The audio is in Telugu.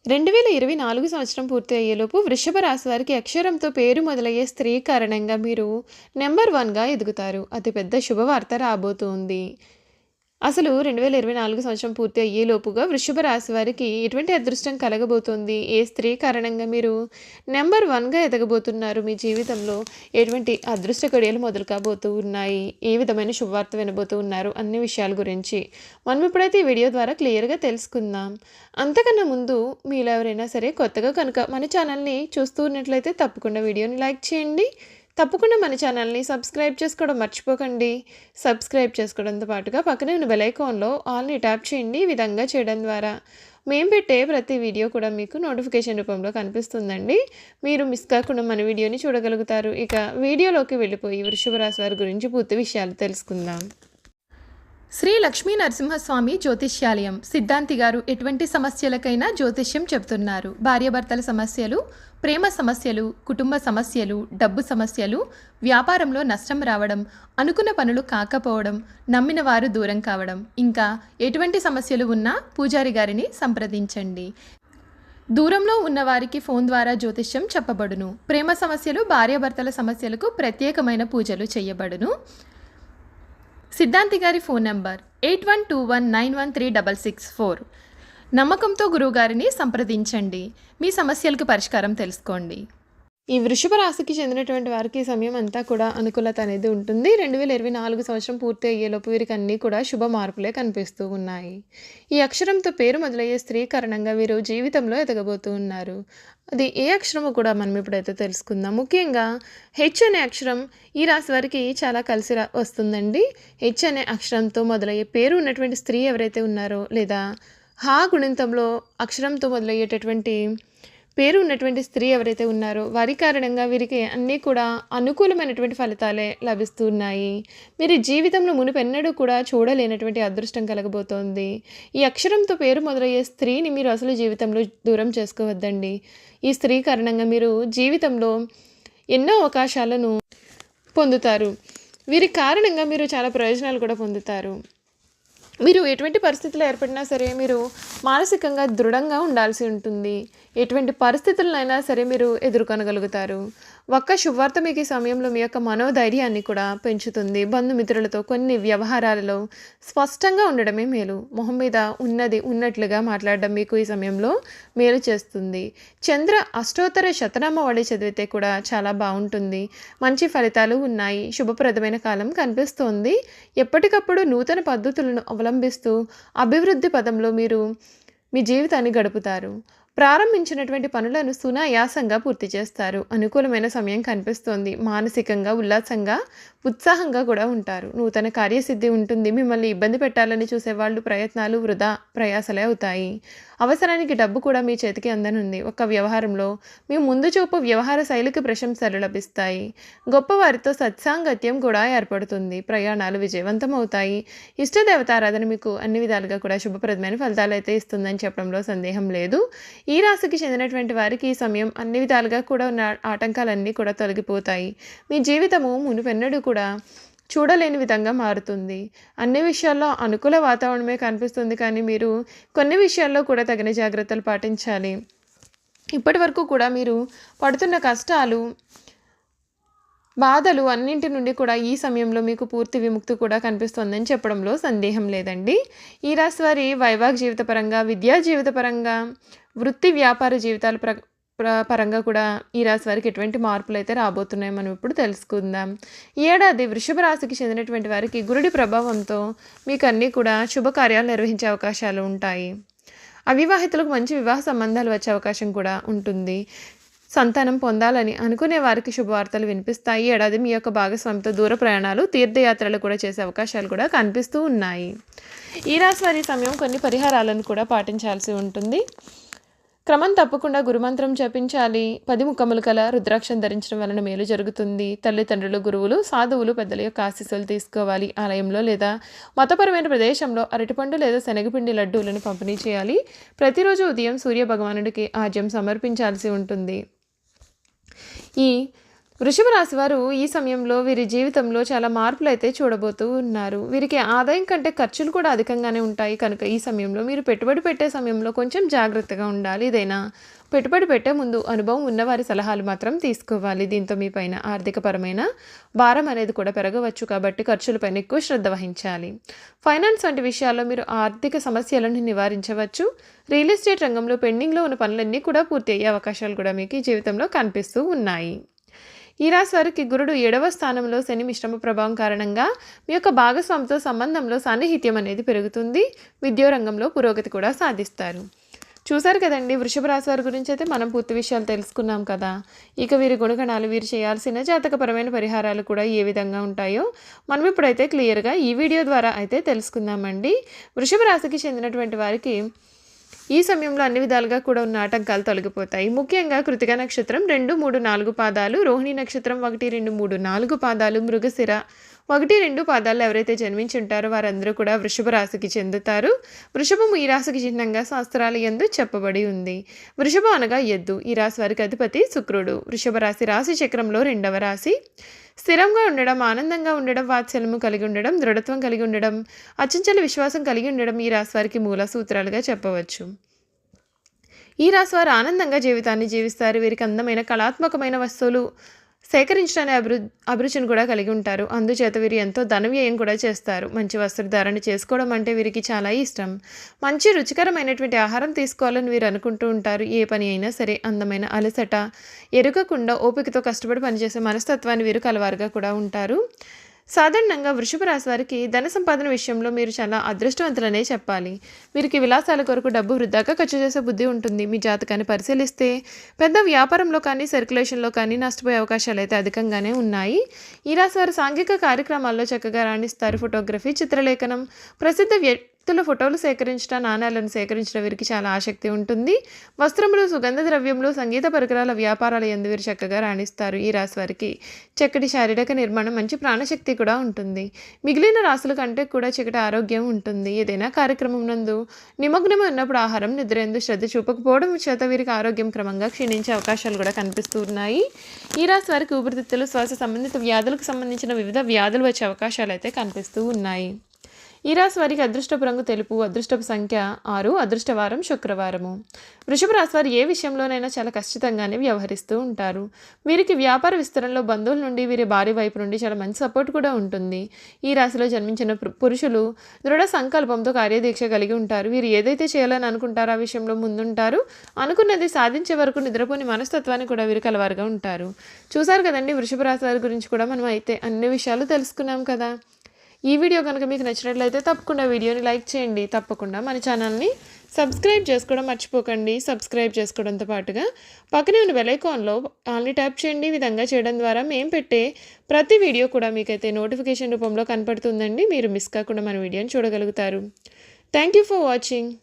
2024 సంవత్సరం పూర్తి అయ్యేలోపు వృషభ రాశి వారికి అక్షరంతో పేరు మొదలయ్యే స్త్రీ కారణంగా మీరు నెంబర్ 1గా ఎదుగుతారు. అతిపెద్ద శుభవార్త రాబోతోంది. అసలు 2024 సంవత్సరం పూర్తి అయ్యేలోపుగా వృషభ రాశి వారికి ఎటువంటి అదృష్టం కలగబోతోంది? ఏ స్త్రీ కారణంగా మీరు నెంబర్ 1గా ఎదగబోతున్నారు? మీ జీవితంలో ఎటువంటి అదృష్ట గడియలు మొదలు కాబోతూ ఉన్నాయి? ఏ విధమైన శుభవార్త వినబోతూ ఉన్నారు? అన్ని విషయాల గురించి మనం ఇప్పుడైతే ఈ వీడియో ద్వారా క్లియర్గా తెలుసుకుందాం. అంతకన్నా ముందు మీలో ఎవరైనా సరే కొత్తగా కనుక మన ఛానల్ని చూస్తూ ఉన్నట్లయితే తప్పకుండా వీడియోని లైక్ చేయండి. తప్పకుండా మన ఛానల్ని సబ్స్క్రైబ్ చేసుకోవడం మర్చిపోకండి. సబ్స్క్రైబ్ చేసుకోవడంతో పాటుగా పక్కనే ఉన్న బెల్ ఐకాన్లో ఆల్ని ట్యాప్ చేయండి. ఈ విధంగా చేయడం ద్వారా మేము పెట్టే ప్రతి వీడియో కూడా మీకు నోటిఫికేషన్ రూపంలో కనిపిస్తుందండి. మీరు మిస్ కాకుండా మన వీడియోని చూడగలుగుతారు. ఇక వీడియోలోకి వెళ్ళిపోయి వృషభ రాశి వారి గురించి పూర్తి విషయాలు తెలుసుకుందాం. శ్రీ లక్ష్మీ నరసింహస్వామి జ్యోతిష్యాలయం సిద్ధాంతి గారు ఎటువంటి సమస్యలకైనా జ్యోతిష్యం చెబుతున్నారు. భార్యాభర్తల సమస్యలు, ప్రేమ సమస్యలు, కుటుంబ సమస్యలు, డబ్బు సమస్యలు, వ్యాపారంలో నష్టం రావడం, అనుకున్న పనులు కాకపోవడం, నమ్మిన వారు దూరం కావడం, ఇంకా ఎటువంటి సమస్యలు ఉన్నా పూజారి గారిని సంప్రదించండి. దూరంలో ఉన్నవారికి ఫోన్ ద్వారా జ్యోతిష్యం చెప్పబడును. ప్రేమ సమస్యలు, భార్యాభర్తల సమస్యలకు ప్రత్యేకమైన పూజలు చేయబడును. సిద్ధాంతి గారి ఫోన్ నంబర్ 8121913664. నమ్మకంతో గురువుగారిని సంప్రదించండి. మీ సమస్యలకు పరిష్కారం తెలుసుకోండి. ఈ వృషభ రాశికి చెందినటువంటి వారికి సమయం అంతా కూడా అనుకూలత అనేది ఉంటుంది. 2024 సంవత్సరం పూర్తి అయ్యేలోపు వీరికి అన్నీ కూడా శుభ మార్పులే కనిపిస్తూ ఉన్నాయి. ఈ అక్షరంతో పేరు మొదలయ్యే స్త్రీ కారణంగా వీరు జీవితంలో ఎదగబోతూ ఉన్నారు. అది ఏ అక్షరమో కూడా మనం ఇప్పుడైతే తెలుసుకుందాం. ముఖ్యంగా హెచ్ అనే అక్షరం ఈ రాశి వారికి చాలా కలిసి వస్తుందండి. హెచ్ అనే అక్షరంతో మొదలయ్యే పేరు ఉన్నటువంటి స్త్రీ ఎవరైతే ఉన్నారో, లేదా హా గుణితంలో అక్షరంతో మొదలయ్యేటటువంటి పేరు ఉన్నటువంటి స్త్రీ ఎవరైతే ఉన్నారో వారి కారణంగా వీరికి అన్నీ కూడా అనుకూలమైనటువంటి ఫలితాలే లభిస్తున్నాయి. మీరు జీవితంలో మునుపెన్నడూ కూడా చూడలేనటువంటి అదృష్టం కలగబోతోంది. ఈ అక్షరంతో పేరు మొదలయ్యే స్త్రీని మీరు అసలు జీవితంలో దూరం చేసుకోవద్దండి. ఈ స్త్రీ కారణంగా మీరు జీవితంలో ఎన్నో అవకాశాలను పొందుతారు. వీరి కారణంగా మీరు చాలా ప్రయోజనాలు కూడా పొందుతారు. మీరు ఎటువంటి పరిస్థితులు ఏర్పడినా సరే మీరు మానసికంగా దృఢంగా ఉండాల్సి ఉంటుంది. ఎటువంటి పరిస్థితులనైనా సరే మీరు ఎదుర్కొనగలుగుతారు. ఒక్క శుభవార్త మీకు ఈ సమయంలో మీ యొక్క మనోధైర్యాన్ని కూడా పెంచుతుంది. బంధుమిత్రులతో కొన్ని వ్యవహారాలలో స్పష్టంగా ఉండడమే మేలు. మొహం మీద ఉన్నది ఉన్నట్లుగా మాట్లాడడం మీకు ఈ సమయంలో మేలు చేస్తుంది. చంద్ర అష్టోత్తర శతనామావళి చదివితే కూడా చాలా బాగుంటుంది. మంచి ఫలితాలు ఉన్నాయి. శుభప్రదమైన కాలం కనిపిస్తోంది. ఎప్పటికప్పుడు నూతన పద్ధతులను అవలంబిస్తూ అభివృద్ధి పదంలో మీరు మీ జీవితాన్ని గడుపుతారు. ప్రారంభించినటువంటి పనులను సునాయాసంగా పూర్తి చేస్తారు. అనుకూలమైన సమయం కనిపిస్తోంది. మానసికంగా ఉల్లాసంగా ఉత్సాహంగా కూడా ఉంటారు. నూతన కార్యసిద్ధి ఉంటుంది. మిమ్మల్ని ఇబ్బంది పెట్టాలని చూసేవాళ్ళు ప్రయత్నాలు వృధా ప్రయాసలే అవుతాయి. అవసరానికి డబ్బు కూడా మీ చేతికి అందనుంది. ఒక వ్యవహారంలో మీ ముందు చూపు వ్యవహార శైలికి ప్రశంసలు లభిస్తాయి. గొప్పవారితో సత్సాంగత్యం కూడా ఏర్పడుతుంది. ప్రయాణాలు విజయవంతం అవుతాయి. ఇష్టదేవతారాధన మీకు అన్ని విధాలుగా కూడా శుభప్రదమైన ఫలితాలు అయితే ఇస్తుందని చెప్పడంలో సందేహం లేదు. ఈ రాశికి చెందినటువంటి వారికి ఈ సమయం అన్ని విధాలుగా కూడా ఉన్న ఆటంకాలన్నీ కూడా తొలగిపోతాయి. మీ జీవితము మునుపెన్నడూ కూడా చూడలేని విధంగా మారుతుంది. అన్ని విషయాల్లో అనుకూల వాతావరణమే కనిపిస్తుంది. కానీ మీరు కొన్ని విషయాల్లో కూడా తగిన జాగ్రత్తలు పాటించాలి. ఇప్పటి వరకు కూడా మీరు పడుతున్న కష్టాలు, బాధలు అన్నింటి నుండి కూడా ఈ సమయంలో మీకు పూర్తి విముక్తి కూడా కనిపిస్తుందని చెప్పడంలో సందేహం లేదండి. ఈ రాశి వారి వైవాహిక జీవితపరంగా, విద్యా జీవితపరంగా, వృత్తి వ్యాపార జీవితాల పరంగా కూడా ఈ రాశి వారికి ఎటువంటి మార్పులు అయితే రాబోతున్నాయో మనం ఇప్పుడు తెలుసుకుందాం. ఈ ఏడాది వృషభ రాశికి చెందినటువంటి వారికి గురుడి ప్రభావంతో మీకు అన్నీ కూడా శుభకార్యాలు నిర్వహించే అవకాశాలు ఉంటాయి. అవివాహితులకు మంచి వివాహ సంబంధాలు వచ్చే అవకాశం కూడా ఉంటుంది. సంతానం పొందాలని అనుకునే వారికి శుభవార్తలు వినిపిస్తాయి. ఏడాది మీ యొక్క భాగస్వామితో దూర ప్రయాణాలు, తీర్థయాత్రలు కూడా చేసే అవకాశాలు కూడా కనిపిస్తూ ఉన్నాయి. ఈ రాశి వారి సమయం కొన్ని పరిహారాలను కూడా పాటించాల్సి ఉంటుంది. క్రమం తప్పకుండా గురుమంత్రం జపించాలి. 10 ముఖములు కల రుద్రాక్షం ధరించడం వలన మేలు జరుగుతుంది. తల్లిదండ్రులు, గురువులు, సాధువులు, పెద్దల యొక్క ఆశీస్సులు తీసుకోవాలి. ఆలయంలో లేదా మతపరమైన ప్రదేశంలో అరటిపండు లేదా శనగపిండి లడ్డూలను పంపిణీ చేయాలి. ప్రతిరోజు ఉదయం సూర్య భగవానుడికి ఆజ్యం సమర్పించాల్సి ఉంటుంది. ఈ వృషభ రాశి వారు ఈ సమయంలో వీరి జీవితంలో చాలా మార్పులైతే చూడబోతూ ఉన్నారు. వీరికి ఆదాయం కంటే ఖర్చులు కూడా అధికంగానే ఉంటాయి. కనుక ఈ సమయంలో మీరు పెట్టుబడి పెట్టే సమయంలో కొంచెం జాగ్రత్తగా ఉండాలి. ఏదైనా పెట్టుబడి పెట్టే ముందు అనుభవం ఉన్నవారి సలహాలు మాత్రం తీసుకోవాలి. దీంతో మీ పైన ఆర్థికపరమైన భారం అనేది కూడా పెరగవచ్చు. కాబట్టి ఖర్చులపైన ఎక్కువ శ్రద్ధ వహించాలి. ఫైనాన్స్ వంటి విషయాల్లో మీరు ఆర్థిక సమస్యలను నివారించవచ్చు. రియల్ ఎస్టేట్ రంగంలో పెండింగ్లో ఉన్న పనులన్నీ కూడా పూర్తి అయ్యే అవకాశాలు కూడా మీకు ఈ జీవితంలో కనిపిస్తూ ఉన్నాయి. ఈ రాశి వారికి గురుడు 7వ స్థానంలో శని మిశ్రమ ప్రభావం కారణంగా మీ యొక్క భాగస్వామితో సంబంధంలో సాన్నిహిత్యం అనేది పెరుగుతుంది. విద్యా రంగంలో పురోగతి కూడా సాధిస్తారు. చూసారు కదండి, వృషభ రాశి వారి గురించి అయితే మనం పూర్తి విషయాలు తెలుసుకున్నాం కదా. ఇక వీరి గుణగణాలు, వీరు చేయాల్సిన జాతకపరమైన పరిహారాలు కూడా ఏ విధంగా ఉంటాయో మనం ఇప్పుడైతే క్లియర్గా ఈ వీడియో ద్వారా అయితే తెలుసుకుందామండి. వృషభ రాశికి చెందినటువంటి వారికి ఈ సమయంలో అన్ని విధాలుగా కూడా ఉన్న ఆటంకాలు తొలగిపోతాయి. ముఖ్యంగా కృతిక నక్షత్రం 2, 3, 4 పాదాలు, రోహిణి నక్షత్రం 1, 2, 3, 4 పాదాలు, మృగశిర 1, 2 పాదాలు ఎవరైతే జన్మించి ఉంటారో వారందరూ కూడా వృషభ రాశికి చెందుతారు. వృషభము ఈ రాశికి చిహ్నంగా శాస్త్రాల యందు చెప్పబడి ఉంది. వృషభం అనగా ఎద్దు. ఈ రాశి వారికి అధిపతి శుక్రుడు. వృషభ రాశి చక్రంలో 2వ రాశి. స్థిరంగా ఉండడం, ఆనందంగా ఉండడం, వాత్సల్యము కలిగి ఉండడం, దృఢత్వం కలిగి ఉండడం, అచంచల విశ్వాసం కలిగి ఉండడం ఈ రాశి వారికి మూల సూత్రాలుగా చెప్పవచ్చు. ఈ రాశి వారు ఆనందంగా జీవితాన్ని జీవిస్తారు. వీరికి అందమైన కళాత్మకమైన వస్తువులు సేకరించడానికి అభిరుచిని కూడా కలిగి ఉంటారు. అందుచేత వీరు ఎంతో ధన వ్యయం కూడా చేస్తారు. మంచి వస్త్రధారణ చేసుకోవడం అంటే వీరికి చాలా ఇష్టం. మంచి రుచికరమైనటువంటి ఆహారం తీసుకోవాలని వీరు అనుకుంటూ ఉంటారు. ఏ పని అయినా సరే అందమైన అలసట ఎరుగకుండా ఓపికతో కష్టపడి పనిచేసే మనస్తత్వాన్ని వీరు కలవారుగా కూడా ఉంటారు. సాధారణంగా వృషభ రాశి వారికి ధన సంపాదన విషయంలో మీరు చాలా అదృష్టవంతులనే చెప్పాలి. వీరికి విలాసాల కొరకు డబ్బు వృధాగా ఖర్చు చేసే బుద్ధి ఉంటుంది. మీ జాతకాన్ని పరిశీలిస్తే పెద్ద వ్యాపారంలో కానీ సర్క్యులేషన్లో కానీ నష్టపోయే అవకాశాలు అయితే అధికంగానే ఉన్నాయి. ఈ రాశి వారు సాంఘిక కార్యక్రమాల్లో చక్కగా రాణిస్తారు. ఫోటోగ్రఫీ, చిత్రలేఖనం, ప్రసిద్ధ వ్యక్తుల ఫోటోలు సేకరించడం, నాణ్యాలను సేకరించడం వీరికి చాలా ఆసక్తి ఉంటుంది. వస్త్రములు, సుగంధ ద్రవ్యములు, సంగీత పరికరాల వ్యాపారాల యందు వీరు చక్కగా రాణిస్తారు. ఈ రాశి వారికి చక్కటి శారీరక నిర్మాణం, మంచి ప్రాణశక్తి కూడా ఉంటుంది. మిగిలిన రాశుల కంటే కూడా చక్కటి ఆరోగ్యం ఉంటుంది. ఏదైనా కార్యక్రమం నందు నిమగ్నమై ఉన్నప్పుడు ఆహారం, నిద్ర యందు శ్రద్ధ చూపకపోవడం చేత వీరికి ఆరోగ్యం క్రమంగా క్షీణించే అవకాశాలు కూడా కనిపిస్తూ ఉన్నాయి. ఈ రాశి వారికి ఊపిరితిత్తులు, శ్వాస సంబంధిత వ్యాధులకు సంబంధించిన వివిధ వ్యాధులు వచ్చే అవకాశాలు అయితే కనిపిస్తూ ఉన్నాయి. ఈ రాశి వారికి అదృష్టపు రంగు తెలుపు, అదృష్టపు సంఖ్య 6, అదృష్టవారం శుక్రవారము. వృషభ రాశి వారు ఏ విషయంలోనైనా చాలా ఖచ్చితంగానే వ్యవహరిస్తూ ఉంటారు. వీరికి వ్యాపార విస్తరణలో బంధువుల నుండి, వీరి భార్య వైపు నుండి చాలా మంచి సపోర్ట్ కూడా ఉంటుంది. ఈ రాశిలో జన్మించిన పురుషులు దృఢ సంకల్పంతో కార్యదీక్ష కలిగి ఉంటారు. వీరు ఏదైతే చేయాలని అనుకుంటారో ఆ విషయంలో ముందుంటారు. అనుకున్నది సాధించే వరకు నిద్రపోని మనస్తత్వాన్ని కూడా వీరు కలవారుగా ఉంటారు. చూసారు కదండి, వృషభ రాశి వారి గురించి కూడా మనం అయితే అన్ని విషయాలు తెలుసుకున్నాం కదా. ఈ వీడియో కనుక మీకు నచ్చినట్లయితే తప్పకుండా వీడియోని లైక్ చేయండి. తప్పకుండా మన ఛానల్ని సబ్స్క్రైబ్ చేసుకోవడం మర్చిపోకండి. సబ్స్క్రైబ్ చేసుకోవడంతో పాటుగా పక్కనే ఉన్న బెల్ ఐకాన్లో ఆల్ని ట్యాప్ చేయండి. ఈ విధంగా చేయడం ద్వారా మేము పెట్టే ప్రతి వీడియో కూడా మీకైతే నోటిఫికేషన్ రూపంలో కనపడుతుందండి. మీరు మిస్ కాకుండా మన వీడియోని చూడగలుగుతారు. Thank you for watching.